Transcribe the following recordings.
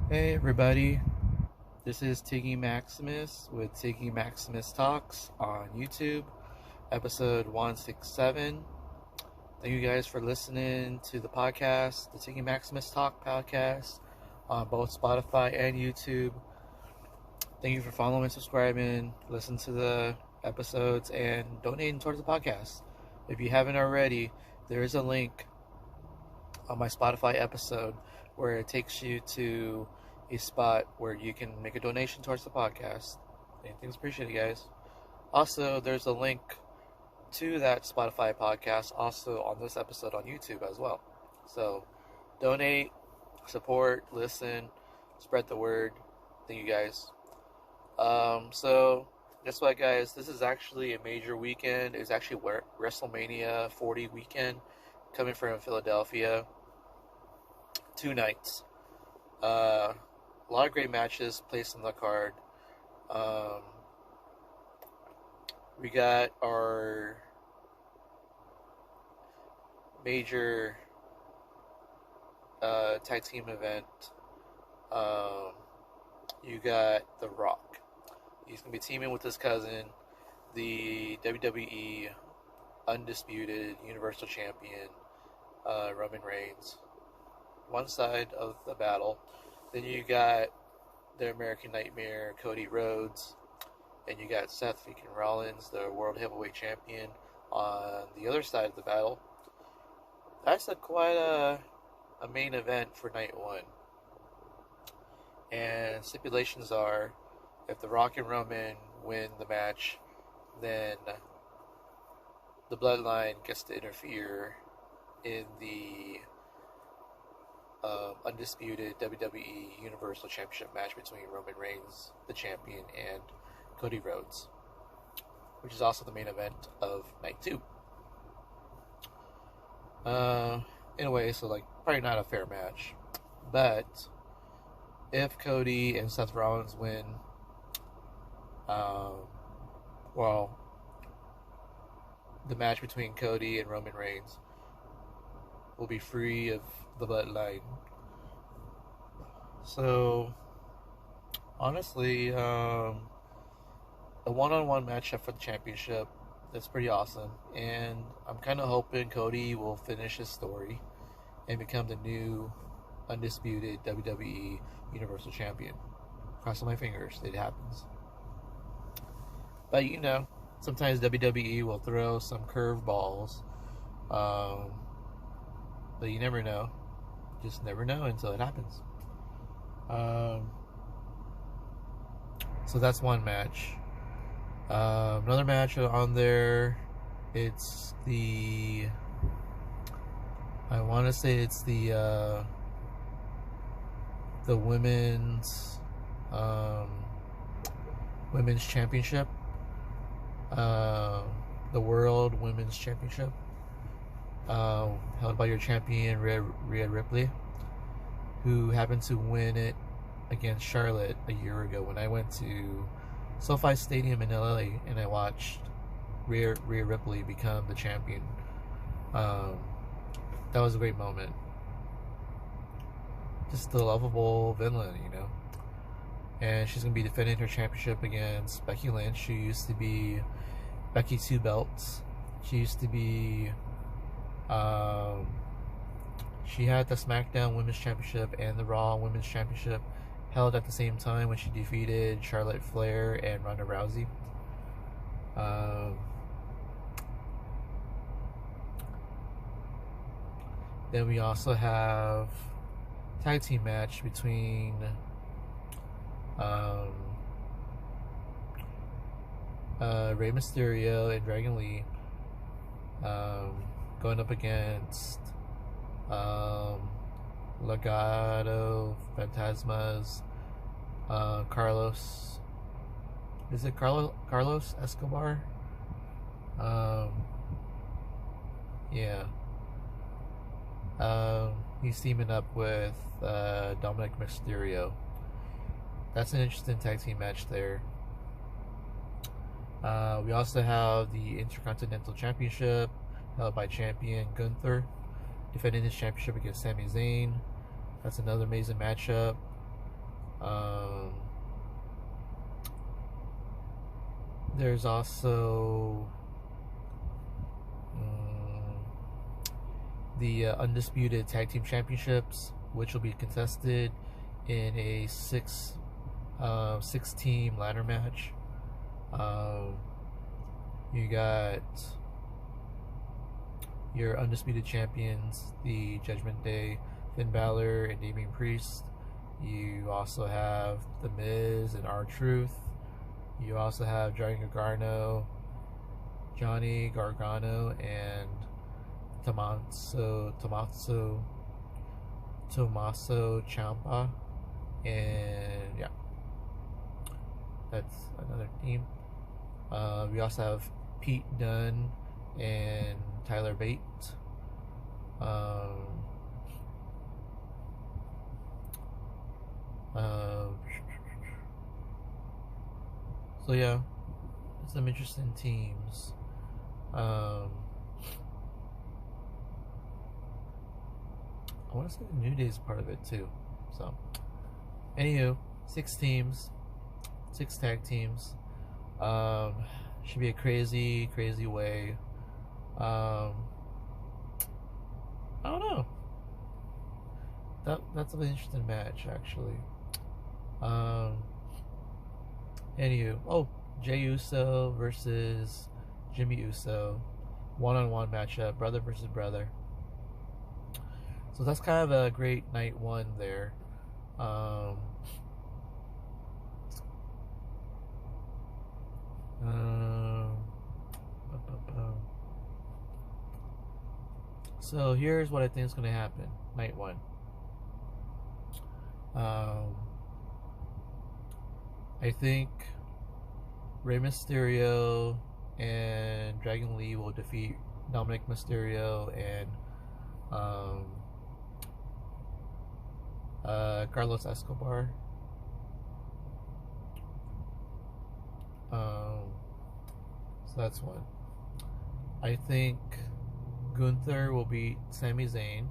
Hey everybody, this is Tiggy Maximus with Tiggy Maximus Talks on YouTube, episode 167. Thank you guys for listening to the podcast, the Tiggy Maximus Talk podcast, on both Spotify and YouTube. Thank you for following and subscribing, listen to the episodes, and donating towards the podcast. If you haven't already, there is a link on my Spotify episode where it takes you to a spot where you can make a donation towards the podcast. Anything's appreciated, guys. Also, there's a link to that Spotify podcast also on this episode on YouTube as well. So, donate, support, listen, spread the word. Thank you guys. So, guess what, guys? This is actually a major weekend. It's actually WrestleMania 40 weekend coming from Philadelphia. 2 nights. A lot of great matches placed on the card. We got our major tag team event. You got The Rock. He's going to be teaming with his cousin, the WWE Undisputed Universal Champion, Roman Reigns. One side of the battle. Then you got the American Nightmare, Cody Rhodes, and you got Seth freaking Rollins, the World Heavyweight Champion, on the other side of the battle. That's quite a main event for night one. And stipulations are, if The Rock and Roman win the match, then the Bloodline gets to interfere in the undisputed WWE Universal Championship match between Roman Reigns, the champion, and Cody Rhodes, which is also the main event of night 2. Anyway, so probably not a fair match, but if Cody and Seth Rollins win, the match between Cody and Roman Reigns will be free of the Bloodline. So, honestly, a one-on-one matchup for the championship, that's pretty awesome. And I'm kind of hoping Cody will finish his story and become the new undisputed WWE Universal Champion. Crossing my fingers, it happens. But sometimes WWE will throw some curveballs. But you never know. Just never know until it happens. So that's one match. Another match on there, it's I want to say it's the women's championship, the World Women's Championship, held by your champion Rhea Ripley, who happened to win it against Charlotte a year ago when I went to SoFi Stadium in LA and I watched Rhea Ripley become the champion. That was a great moment. Just the lovable villain, And she's going to be defending her championship against Becky Lynch, who used to be Becky 2 belts. She used to be... she had the SmackDown Women's Championship and the Raw Women's Championship held at the same time when she defeated Charlotte Flair and Ronda Rousey. Then we also have tag team match between Rey Mysterio and Dragon Lee, going up against Legado Fantasmas, Carlos. Is it Carlos Escobar? Yeah. He's teaming up with Dominic Mysterio. That's an interesting tag team match there. We also have the Intercontinental Championship held by champion Gunther defending his championship against Sami Zayn. That's another amazing matchup. There's also the Undisputed Tag Team Championships, which will be contested in a six-team ladder match. You got your Undisputed Champions, the Judgment Day, Finn Balor and Damian Priest. You also have The Miz and R-Truth. You also have Johnny Gargano, and Tommaso Ciampa, and yeah, that's another team. We also have Pete Dunne and Tyler Bate. So yeah, some interesting teams. I want to say the New Day is part of it too. So, anywho, 6 teams, 6 tag teams. Should be a crazy way. I don't know. That's an interesting match, actually. Anywho, Jey Uso versus Jimmy Uso, one-on-one matchup, brother versus brother. So that's kind of a great night one there. So here's what I think is going to happen. Night one. I think Rey Mysterio and Dragon Lee will defeat Dominic Mysterio and Carlos Escobar. So that's one. I think Gunther will beat Sami Zayn.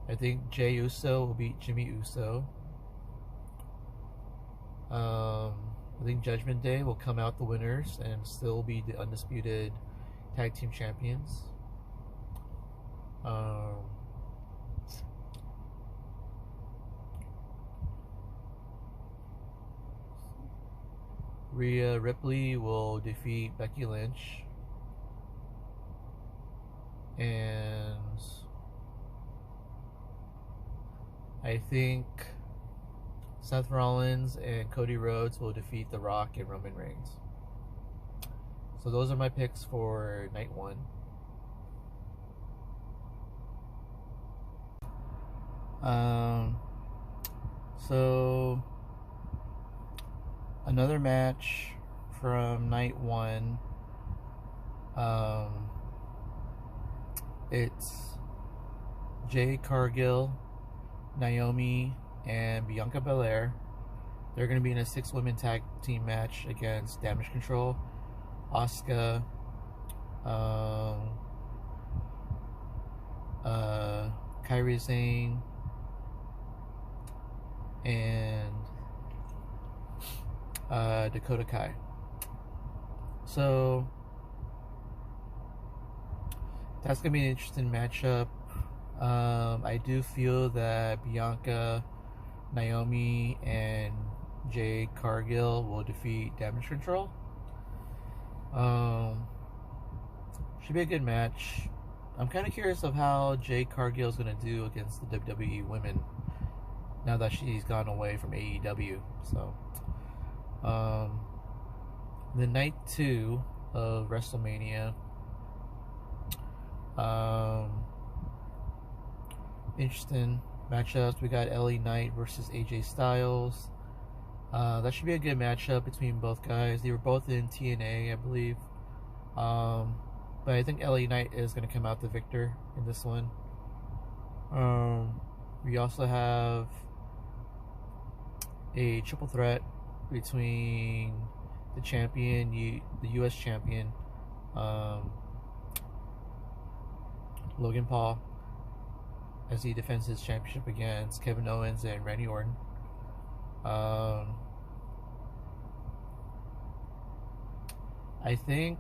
I think Jey Uso will beat Jimmy Uso. I think Judgment Day will come out the winners and still be the undisputed tag team champions. Rhea Ripley will defeat Becky Lynch. And I think Seth Rollins and Cody Rhodes will defeat The Rock and Roman Reigns. So those are my picks for night one. So another match from night one. It's Jade Cargill, Naomi, and Bianca Belair. They're going to be in a 6-women tag team match against Damage Control, Asuka, Kairi Sane, and Dakota Kai. So that's going to be an interesting matchup. I do feel that Bianca, Naomi, and Jade Cargill will defeat Damage Control. Should be a good match. I'm kind of curious of how Jade Cargill is going to do against the WWE women now that she's gone away from AEW. So, the night 2 of WrestleMania. Interesting matchups. We got LA Knight versus AJ Styles. That should be a good matchup between both guys. They were both in TNA, I believe. But I think LA Knight is going to come out the victor in this one. We also have a triple threat between the champion, the U.S. champion, Logan Paul, as he defends his championship against Kevin Owens and Randy Orton. I think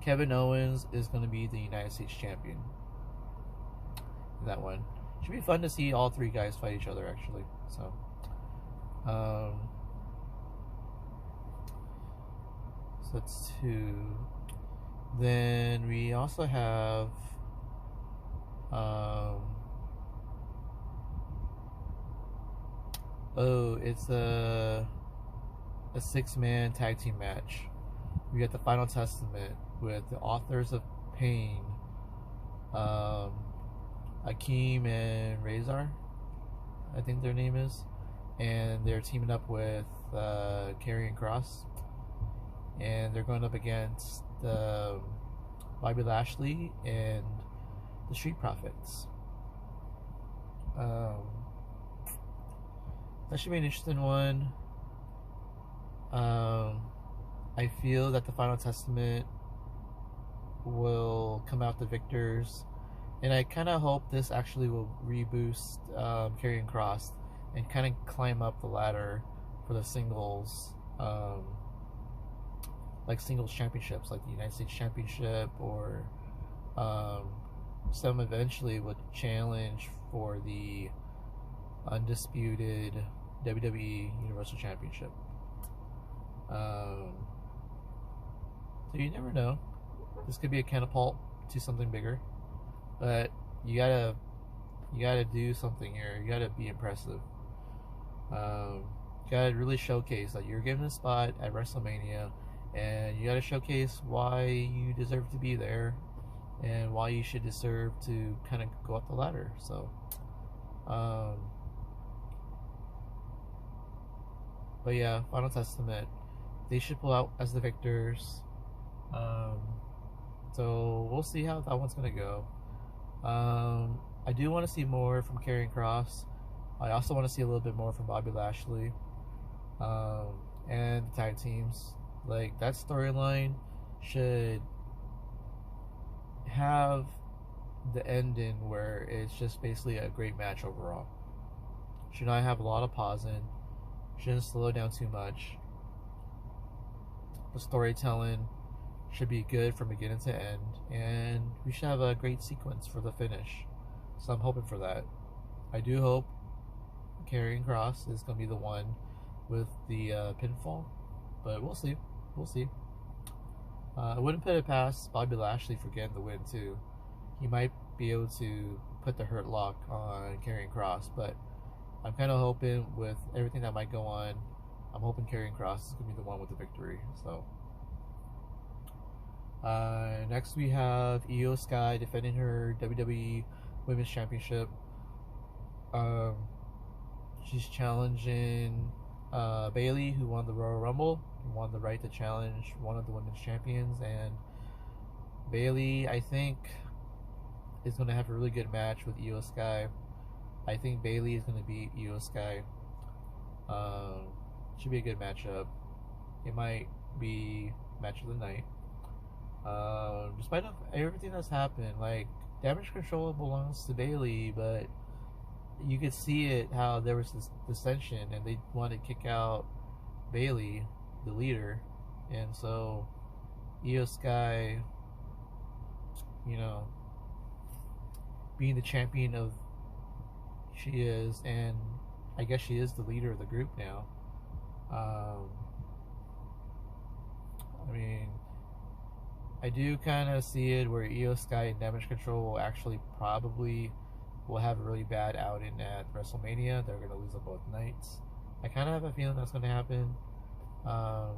Kevin Owens is going to be the United States champion in that one. Should be fun to see all three guys fight each other, actually. So, so that's two. Then we also have it's a 6-man tag team match. We got the Final Testament with the Authors of Pain, Akeem and Razor, I think their name is, and they're teaming up with Karrion Kross, and they're going up against Bobby Lashley and the Street Profits. That should be an interesting one. I feel that the Final Testament will come out the victors, and I kind of hope this actually will reboost Karrion Kross and kind of climb up the ladder for the singles, like singles championships, like the United States Championship, or some eventually would challenge for the undisputed WWE Universal Championship. So you never know. This could be a catapult to something bigger, but you gotta do something here. You gotta be impressive. You gotta really showcase that you're given a spot at WrestleMania, and you gotta showcase why you deserve to be there and why you should deserve to kind of go up the ladder. So, but yeah, Final Testament, they should pull out as the victors. So we'll see how that one's gonna go. I do want to see more from Karrion Kross. I also want to see a little bit more from Bobby Lashley, and the tag teams. Like, that storyline should have the ending where it's just basically a great match overall. Should not have a lot of pausing. Shouldn't slow down too much. The storytelling should be good from beginning to end, and we should have a great sequence for the finish. So I'm hoping for that. I do hope Karrion Kross is going to be the one with the pinfall, but we'll see. We'll see. I wouldn't put it past Bobby Lashley for getting the win too. He might be able to put the hurt lock on Karrion Kross, but I'm kind of hoping with everything that might go on, I'm hoping Karrion Kross is going to be the one with the victory. So next we have Io Sky defending her WWE Women's Championship. She's challenging Bayley, who won the Royal Rumble, who won the right to challenge one of the women's champions, and Bayley, I think, is going to have a really good match with Io Sky. I think Bayley is going to beat Io Sky. Should be a good matchup. It might be match of the night. Despite everything that's happened, like, Damage Control belongs to Bayley, but you could see it how there was this dissension and they wanted to kick out Bayley, the leader, and so Io Sky, you know, being the champion of she is, and I guess she is the leader of the group now. I mean, I do kind of see it where Io Sky and Damage Control will actually probably will have a really bad outing at WrestleMania. They're going to lose on both nights. I kind of have a feeling that's going to happen. I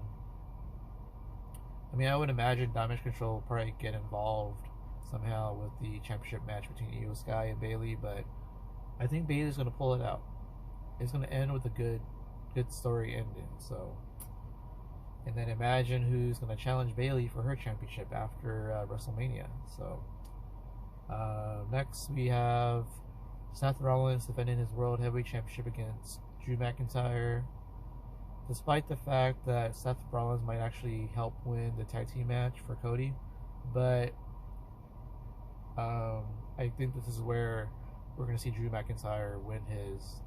mean, I would imagine Damage Control will probably get involved somehow with the championship match between Io Sky and Bayley, but I think Bayley's going to pull it out. It's going to end with a good story ending. So, and then imagine who's going to challenge Bayley for her championship after WrestleMania. So, next we have Seth Rollins defending his World Heavyweight Championship against Drew McIntyre. Despite the fact that Seth Rollins might actually help win the tag team match for Cody, but I think this is where we're going to see Drew McIntyre win his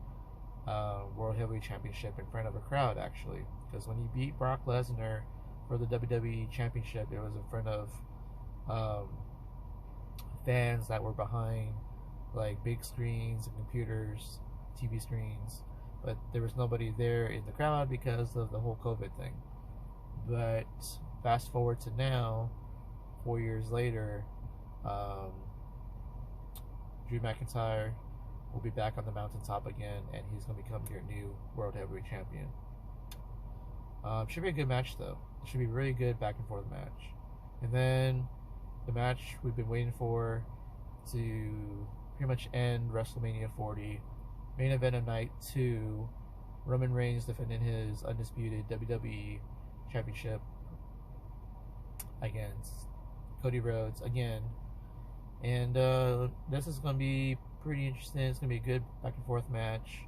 World Heavyweight Championship in front of a crowd, actually. Because when he beat Brock Lesnar for the WWE Championship, it was in front of um, fans that were behind like big screens and computers, TV screens, but there was nobody there in the crowd because of the whole COVID thing. But fast forward to now, 4 years later, um, Drew McIntyre will be back on the mountaintop again, and he's going to become your new World Heavyweight Champion. Should be a good match, though. It should be a really good back and forth match. And then the match we've been waiting for to pretty much end WrestleMania 40. Main event of night 2, Roman Reigns defending his undisputed WWE Championship against Cody Rhodes again. And this is going to be pretty interesting. It's going to be a good back and forth match.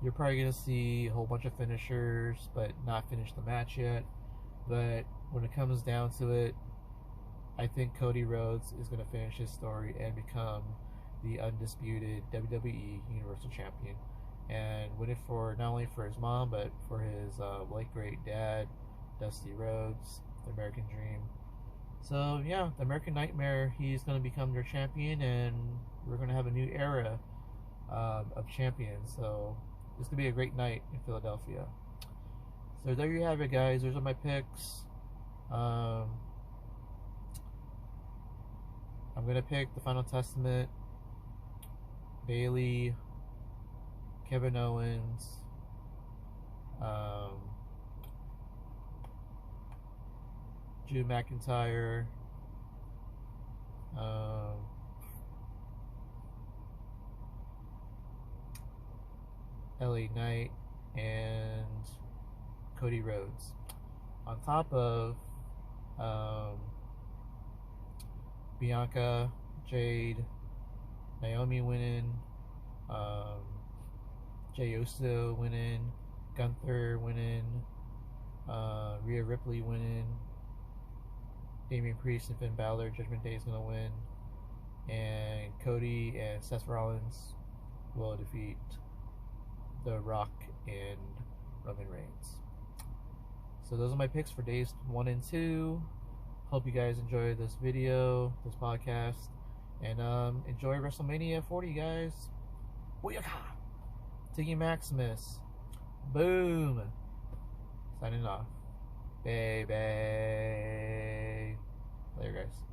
You're probably going to see a whole bunch of finishers, but not finish the match yet. But when it comes down to it, I think Cody Rhodes is going to finish his story and become the undisputed WWE Universal Champion, and win it for not only for his mom, but for his late great dad, Dusty Rhodes, the American Dream. So yeah, the American Nightmare, he's going to become their champion, and we're going to have a new era of champions. So this could be a great night in Philadelphia. So there you have it, guys. Those are my picks. I'm going to pick the Final Testament, Bailey, Kevin Owens, Drew McIntyre, LA Knight, and Cody Rhodes. On top of Bianca, Jade, Naomi winning, Jey Uso winning, Gunther winning, Rhea Ripley winning, Damian Priest and Finn Balor, Judgment Day is going to win, and Cody and Seth Rollins will defeat The Rock and Roman Reigns. So those are my picks for days 1 and 2. Hope you guys enjoy this video, this podcast, and enjoy WrestleMania 40, guys. Booyaka! Tiggy Maximus. Boom! Signing off. Baby. Later, guys.